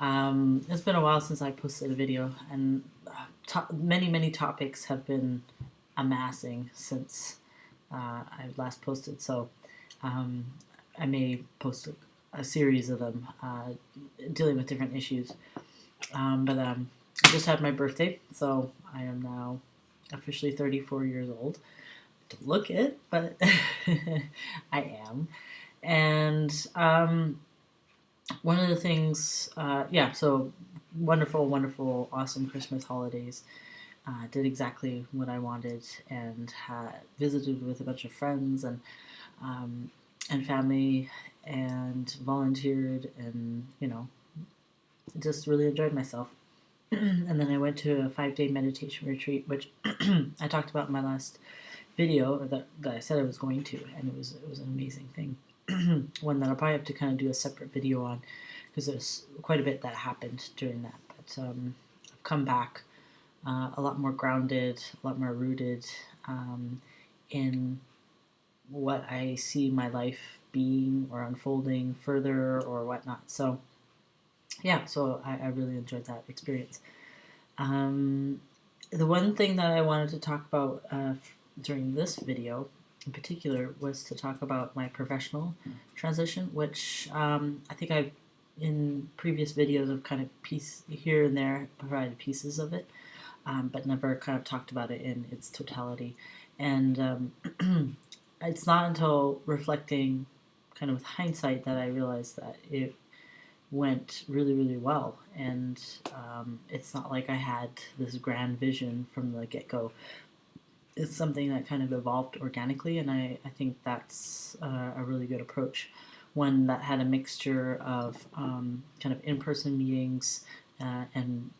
It's been a while since I posted a video, and many topics have been amassing since I last posted. So um, I may post a series of them dealing with different issues. But I just had my birthday, so I am now officially 34 years old. Don't look it, but I am. And one of the things, so wonderful, awesome Christmas holidays. Did exactly what I wanted and had visited with a bunch of friends um, and family and volunteered and, just really enjoyed myself. And then I went to a 5-day meditation retreat, which I talked about in my last video that I said I was going to, and it was an amazing thing. One that I'll probably have to kind of do a separate video on because there's quite a bit that happened during that. But I've come back a lot more grounded, a lot more rooted in what I see my life being or unfolding further or whatnot. So yeah, so I really enjoyed that experience. Um, the one thing that I wanted to talk about during this video in particular was to talk about my professional transition, which I think I've in previous videos I've kind of piece here and there provided pieces of it, but never kind of talked about it in its totality. And it's not until reflecting kind of with hindsight that I realized that it went really well, and it's not like I had this grand vision from the get-go. It's something that kind of evolved organically, and I think that's a really good approach, one that had a mixture of kind of in-person meetings and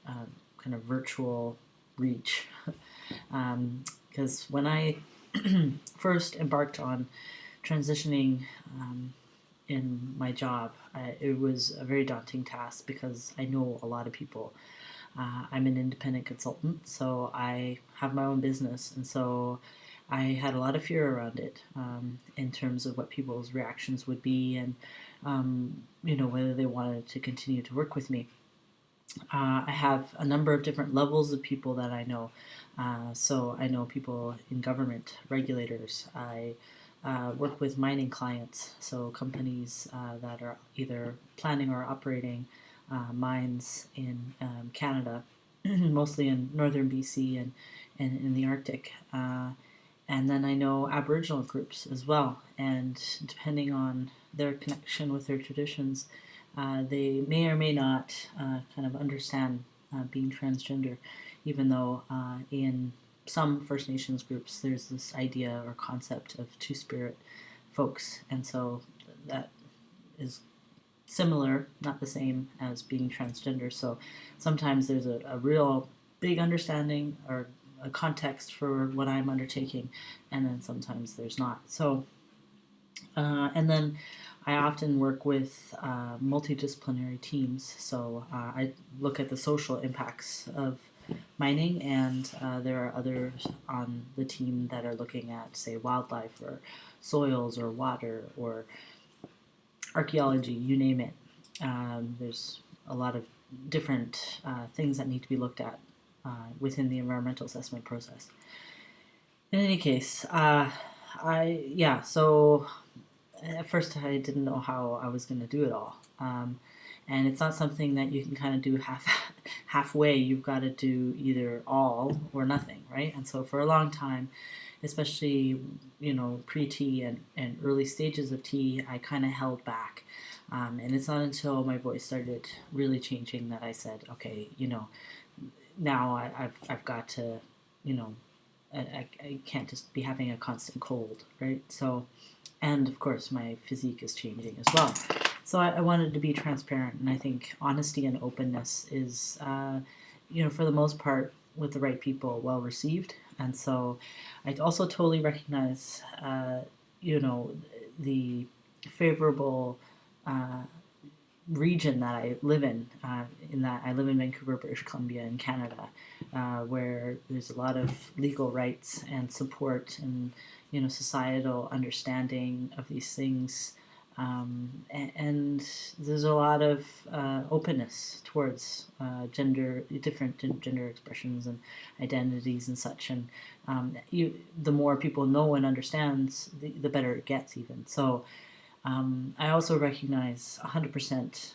kind of virtual reach. Because when I first embarked on transitioning in my job, it was a very daunting task because I know a lot of people. I'm an independent consultant, so I have my own business, and so I had a lot of fear around it in terms of what people's reactions would be, and whether they wanted to continue to work with me. I have a number of different levels of people that I know. So I know people in government, regulators. I work with mining clients, so companies that are either planning or operating mines in Canada, mostly in northern BC and in the Arctic. And then I know Aboriginal groups as well, and depending on their connection with their traditions, they may or may not kind of understand being transgender, even though in some First Nations groups there's this idea or concept of two-spirit folks, and so that is similar, not the same as being transgender. So sometimes there's a real big understanding or a context for what I'm undertaking, and then sometimes there's not. So, and then I often work with multidisciplinary teams. So I look at the social impacts of mining, and there are others on the team that are looking at, say, wildlife or soils or water or archaeology, you name it. There's a lot of different things that need to be looked at within the environmental assessment process. In any case, so at first I didn't know how I was going to do it all. And it's not something that you can kind of do halfway. You've got to do either all or nothing, right? And so for a long time, especially pre-T and early stages of T, I kind of held back. And it's not until my voice started really changing that I said, okay, now I've got to, I can't just be having a constant cold, right? So, and of course my physique is changing as well. So I wanted to be transparent, and I think honesty and openness is, for the most part, with the right people, well received. And so I also totally recognize, the favorable region that I live in that I live in Vancouver, British Columbia in Canada, where there's a lot of legal rights and support and, societal understanding of these things And there's a lot of openness towards different gender expressions and identities and such. And the more people know and understands, the better it gets even. So I also recognize 100%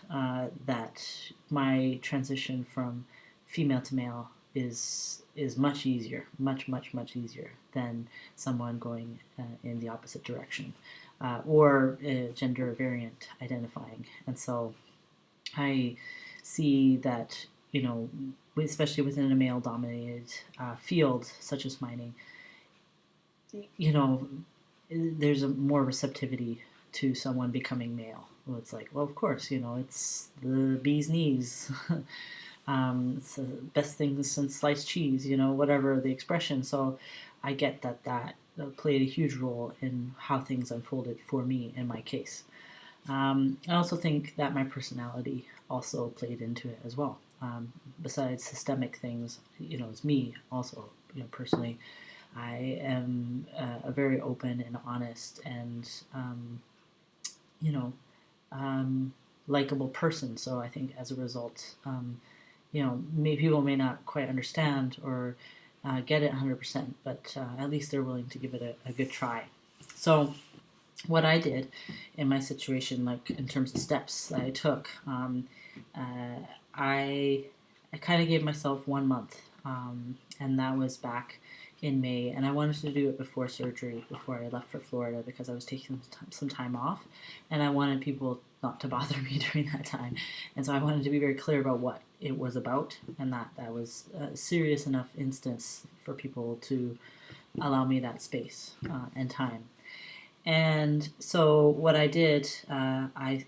that my transition from female to male is much easier, much easier than someone going in the opposite direction, or gender variant identifying. And so I see that, especially within a male-dominated field such as mining, there's a more receptivity to someone becoming male. Well, it's like, well, of course, it's the bee's knees. It's the best thing since sliced cheese, whatever the expression. So I get that played a huge role in how things unfolded for me in my case. I also think that my personality also played into it as well. Besides systemic things, it's me also, personally. I am a very open and honest and, likable person. So I think as a result, people may not quite understand or get it 100%, but at least they're willing to give it a good try. So what I did in my situation, like in terms of steps that I took, I kind of gave myself 1 month, and that was back in May, and I wanted to do it before surgery, before I left for Florida, because I was taking some time off, and I wanted people not to bother me during that time, and so I wanted to be very clear about what it was about, and that was a serious enough instance for people to allow me that space and time. And so what I did, I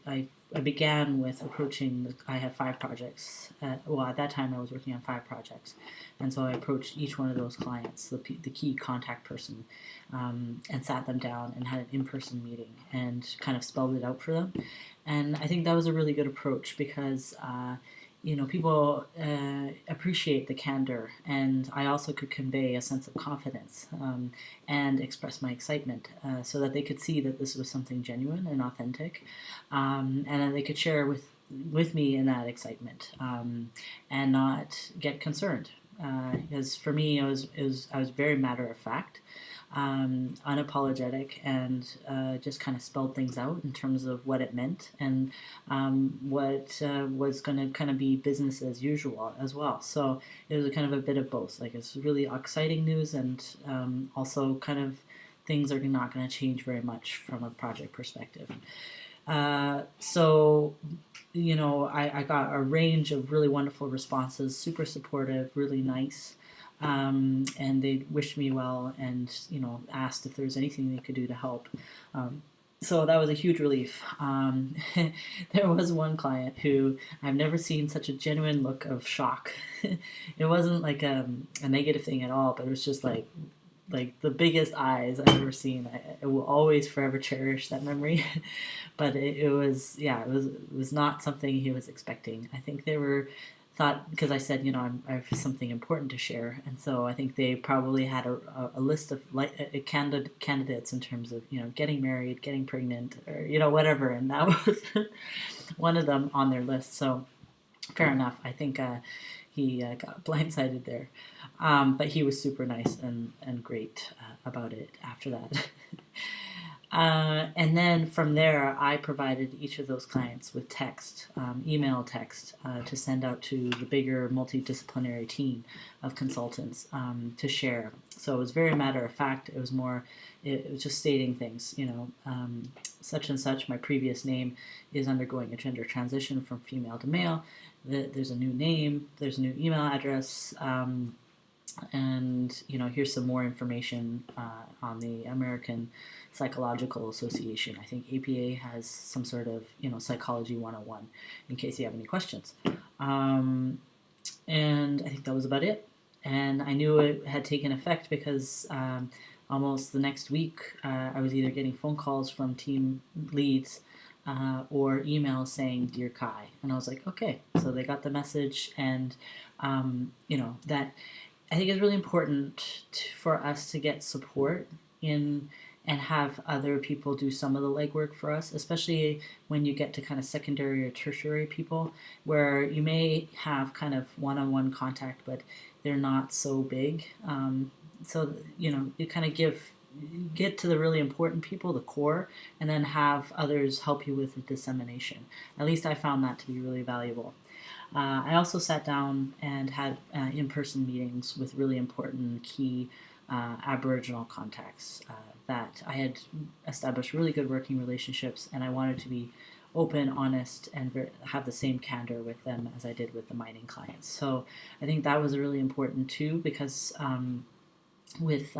began with approaching. I have 5 projects. At that time I was working on 5 projects, and so I approached each one of those clients, the key contact person, and sat them down and had an in-person meeting and kind of spelled it out for them. And I think that was a really good approach because people appreciate the candor, and I also could convey a sense of confidence and express my excitement so that they could see that this was something genuine and authentic, and that they could share with me in that excitement and not get concerned. Because for me, I was very matter of fact, unapologetic, and just kind of spelled things out in terms of what it meant and what was going to kind of be business as usual as well. So it was kind of a bit of both. Like, it's really exciting news, and also kind of things are not going to change very much from a project perspective. So I got a range of really wonderful responses, super supportive, really nice. And they wished me well and, asked if there was anything they could do to help. So that was a huge relief. There was one client who I've never seen such a genuine look of shock. It wasn't like a negative thing at all, but it was just like the biggest eyes I've ever seen. I will always forever cherish that memory. But it was not something he was expecting. I think they thought, because I said, I have something important to share, and so I think they probably had a list of candidates in terms of getting married, getting pregnant, or whatever, and that was one of them on their list. So fair enough. I think he got blindsided there, but he was super nice and great about it after that. And then from there, I provided each of those clients with text, email text, to send out to the bigger multidisciplinary team of consultants to share. So it was very matter of fact. It was just stating things, such and such, my previous name is undergoing a gender transition from female to male. There's a new name, there's a new email address, and here's some more information on the American Psychological Association. I think APA has some sort of Psychology 101 in case you have any questions. And I think that was about it. And I knew it had taken effect because almost the next week I was either getting phone calls from team leads or emails saying "Dear Kai," and I was like, okay, so they got the message. And that I think it's really important for us to get support in and have other people do some of the legwork for us, especially when you get to kind of secondary or tertiary people, where you may have kind of one-on-one contact, but they're not so big. So you kind of get to the really important people, the core, and then have others help you with the dissemination. At least I found that to be really valuable. I also sat down and had in-person meetings with really important key Aboriginal contacts that I had established really good working relationships, and I wanted to be open, honest, and have the same candor with them as I did with the mining clients. So I think that was really important too, because with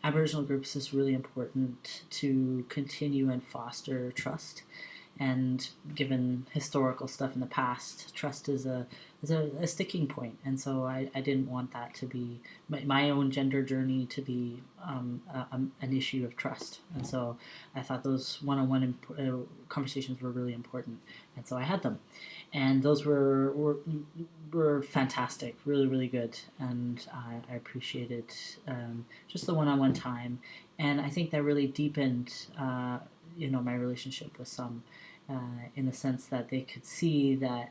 Aboriginal groups, it's really important to continue and foster trust. And given historical stuff in the past, trust is a sticking point. And so I didn't want that to be my own gender journey to be an issue of trust. And so I thought those one-on-one conversations were really important. And so I had them. And those were fantastic, really, really good. And I appreciated just the one-on-one time. And I think that really deepened my relationship with some, in the sense that they could see that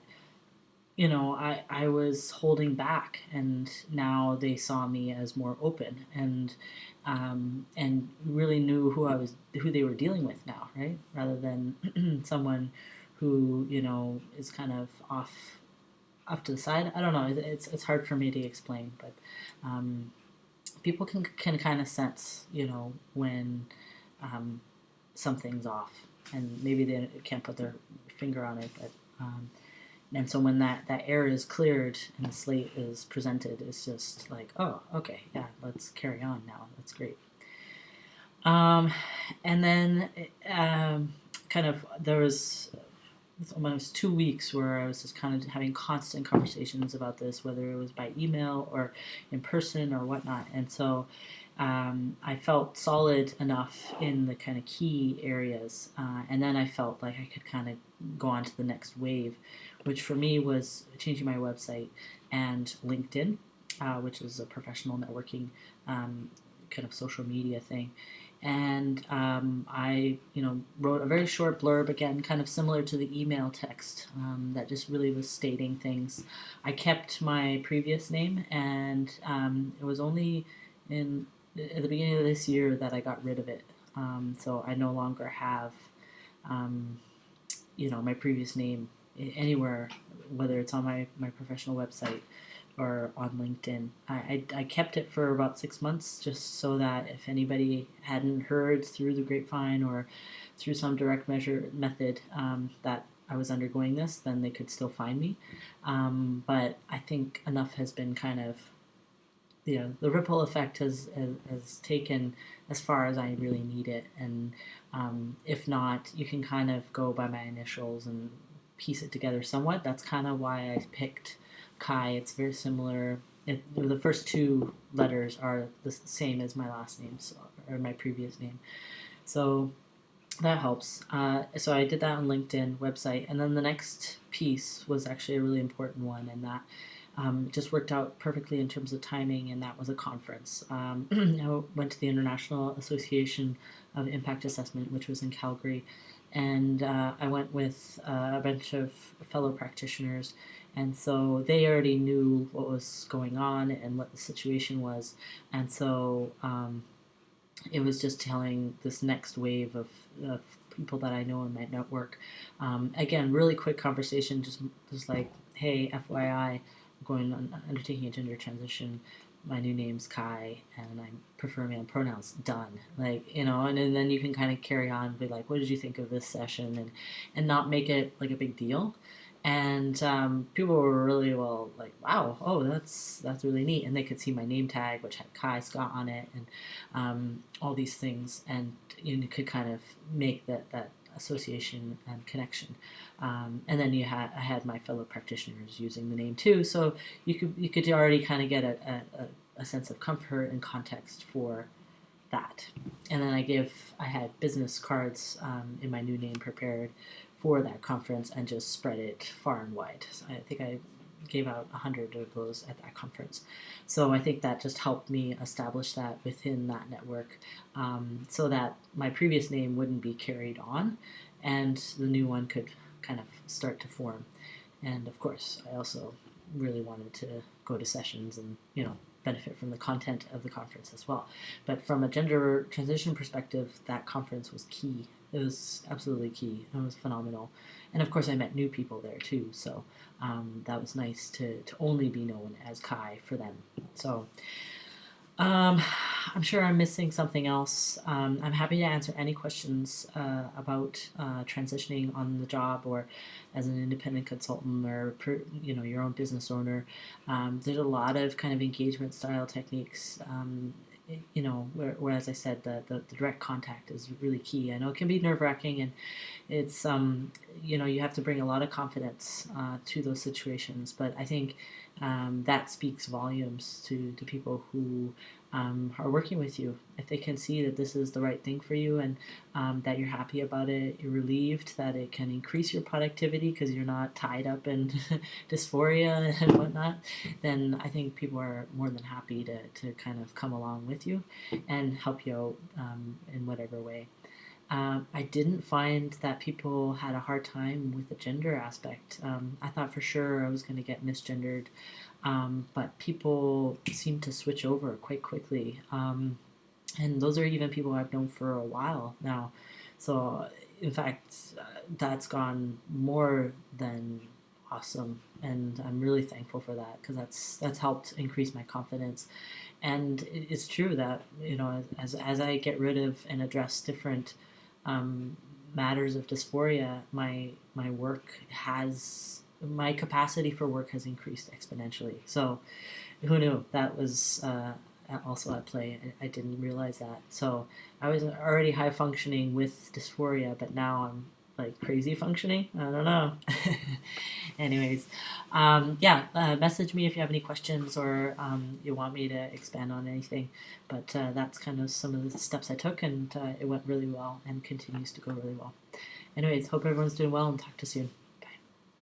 I was holding back, and now they saw me as more open, and really knew who they were dealing with now, right? Rather than someone who is kind of off to the side. I don't know. It's hard for me to explain, but people can kind of sense when something's off, and maybe they can't put their finger on it, but and so when that air is cleared and the slate is presented, it's just like, oh, okay, yeah, let's carry on now. That's great. And then kind of there was almost 2 weeks where I was just kind of having constant conversations about this, whether it was by email or in person or whatnot. And so I felt solid enough in the kind of key areas, and then I felt like I could kind of go on to the next wave, which for me was changing my website and LinkedIn, which is a professional networking kind of social media thing. And I, wrote a very short blurb, again, kind of similar to the email text, that just really was stating things. I kept my previous name, and it was only at the beginning of this year that I got rid of it. So I no longer have, my previous name anywhere, whether it's on my professional website or on LinkedIn. I kept it for about 6 months, just so that if anybody hadn't heard through the grapevine or through some direct method that I was undergoing this, then they could still find me. But I think enough has been kind of, the ripple effect has taken as far as I really need it. And if not, you can kind of go by my initials and piece it together somewhat. That's kind of why I picked Kai. It's very similar. The first 2 letters are the same as my last name, or my previous name. So that helps. So I did that on LinkedIn website. And then the next piece was actually a really important one, and that it just worked out perfectly in terms of timing, and that was a conference. I went to the International Association of Impact Assessment, which was in Calgary, and I went with a bunch of fellow practitioners, and so they already knew what was going on and what the situation was, and so it was just telling this next wave of people that I know in my network. Again, really quick conversation, just like, hey, FYI, undertaking a gender transition. My new name's Kai, and I prefer male pronouns. Done. And then you can kind of carry on, be like, what did you think of this session, and not make it like a big deal. And people were really like, wow, oh, that's really neat. And they could see my name tag, which had Kai Scott on it, and all these things, and you could kind of make that association and connection. And then I had my fellow practitioners using the name too, so you could already kind of get a sense of comfort and context for that. And then I had business cards in my new name prepared for that conference, and just spread it far and wide. So I think I gave out 100 of those at that conference. So I think that just helped me establish that within that network, so that my previous name wouldn't be carried on and the new one could kind of start to form. And of course, I also really wanted to go to sessions and, benefit from the content of the conference as well. But from a gender transition perspective, that conference was key. It was absolutely key. It was phenomenal. And of course, I met new people there too. So that was nice to only be known as Kai for them. So I'm sure I'm missing something else. I'm happy to answer any questions about transitioning on the job or as an independent consultant or your own business owner. There's a lot of kind of engagement style techniques. Where as I said, the direct contact is really key. I know it can be nerve wracking, and it's you have to bring a lot of confidence to those situations. But I think that speaks volumes to people who are working with you. If they can see that this is the right thing for you and that you're happy about it, you're relieved that it can increase your productivity because you're not tied up in dysphoria and whatnot, then I think people are more than happy to kind of come along with you and help you out in whatever way. I didn't find that people had a hard time with the gender aspect. I thought for sure I was going to get misgendered, but people seem to switch over quite quickly. And those are even people I've known for a while now. So, in fact, that's gone more than awesome, and I'm really thankful for that because that's helped increase my confidence. And it's true that as I get rid of and address different matters of dysphoria, my capacity for work has increased exponentially. So who knew that was also at play? I didn't realize that. So I was already high functioning with dysphoria, but now I'm like crazy functioning. I don't know. Anyways, message me if you have any questions or you want me to expand on anything. But that's kind of some of the steps I took, and it went really well and continues to go really well. Anyways, hope everyone's doing well, and talk to you soon.